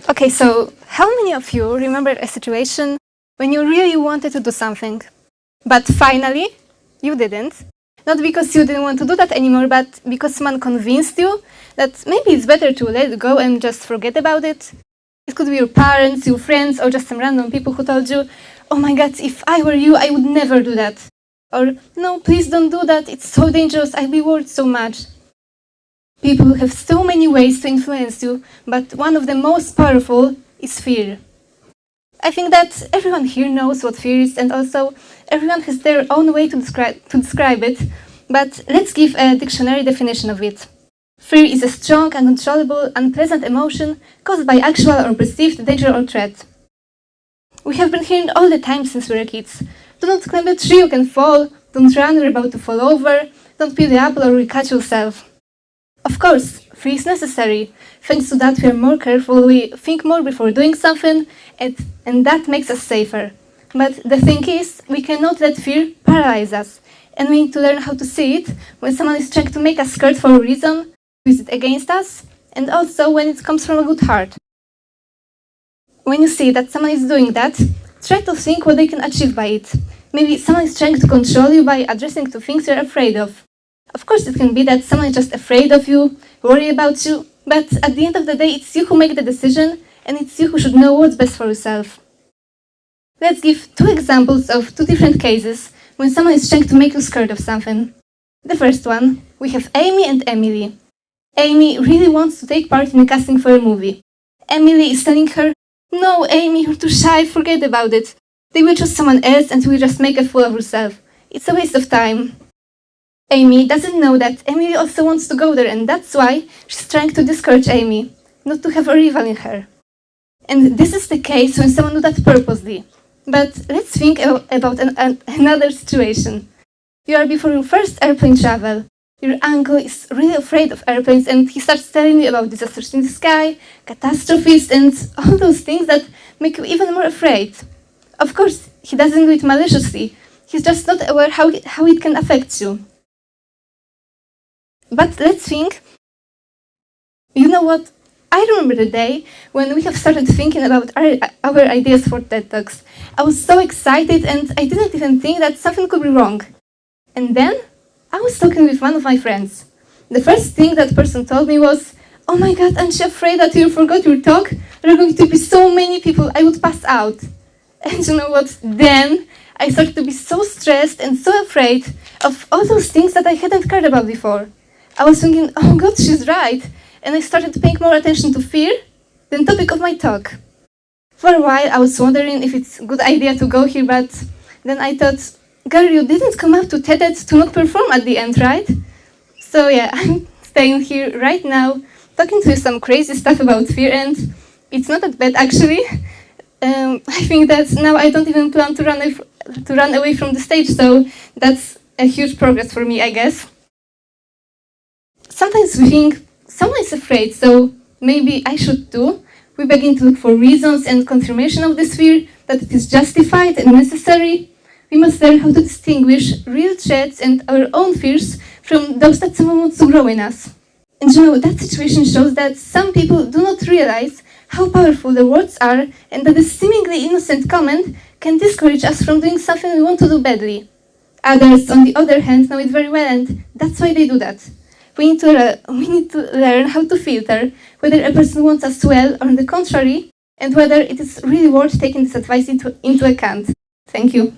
Okay, so how many of you remember a situation when you really wanted to do something, but finally you didn't? Not because you didn't want to do that anymore, but because someone convinced you that maybe it's better to let it go and just forget about it? It could be your parents, your friends, or just some random people who told you, "Oh my god, if I were you, I would never do that." Or, "No, please don't do that, it's so dangerous, I'll be worried so much." People have so many ways to influence you, but one of the most powerful is fear. I think that everyone here knows what fear is, and also everyone has their own way to describe it, but let's give a dictionary definition of it. Fear is a strong, uncontrollable, unpleasant emotion caused by actual or perceived danger or threat. We have been hearing all the time since we were kids. Do not climb a tree, you can fall. Don't run, you're about to fall over. Don't peel the apple or you'll cut yourself. Of course, fear is necessary. Thanks to that, we are more careful, we think more before doing something, and that makes us safer. But the thing is, we cannot let fear paralyze us, and we need to learn how to see it when someone is trying to make us scared for a reason, use it against us, and also when it comes from a good heart. When you see that someone is doing that, try to think what they can achieve by it. Maybe someone is trying to control you by addressing to things you're afraid of. Of course, it can be that someone is just afraid of you, worry about you, but at the end of the day, it's you who make the decision, and it's you who should know what's best for yourself. Let's give two examples of two different cases when someone is trying to make you scared of something. The first one, we have Amy and Emily. Amy really wants to take part in a casting for a movie. Emily is telling her, "No, Amy, you're too shy, forget about it. They will choose someone else and will just make a fool of herself. It's a waste of time." Amy doesn't know that Emily also wants to go there, and that's why she's trying to discourage Amy, not to have a rival in her. And this is the case when someone does that purposely. But let's think about another situation. You are before your first airplane travel. Your uncle is really afraid of airplanes, and he starts telling you about disasters in the sky, catastrophes, and all those things that make you even more afraid. Of course, he doesn't do it maliciously. He's just not aware how it can affect you. But let's think, you know what? I remember the day when we have started thinking about our ideas for TED Talks. I was so excited and I didn't even think that something could be wrong. And then I was talking with one of my friends. The first thing that person told me was, "Oh my god, aren't you afraid that you forgot your talk? There are going to be so many people, I would pass out." And you know what? Then I started to be so stressed and so afraid of all those things that I hadn't cared about before. I was thinking, "Oh god, she's right." And I started paying more attention to fear than the topic of my talk. For a while, I was wondering if it's a good idea to go here, but then I thought, "Gary, you didn't come up to TED to not perform at the end, right?" So yeah, I'm staying here right now, talking to you some crazy stuff about fear, and it's not that bad actually. I think that now I don't even plan to run away from the stage, so that's a huge progress for me, I guess. Sometimes we think, someone is afraid, so maybe I should too. We begin to look for reasons and confirmation of this fear, that it is justified and necessary. We must learn how to distinguish real threats and our own fears from those that someone wants to grow in us. And you know, that situation shows that some people do not realize how powerful the words are, and that a seemingly innocent comment can discourage us from doing something we want to do badly. Others, on the other hand, know it very well, and that's why they do that. We need to learn how to filter whether a person wants us well or on the contrary, and whether it is really worth taking this advice into account. Thank you.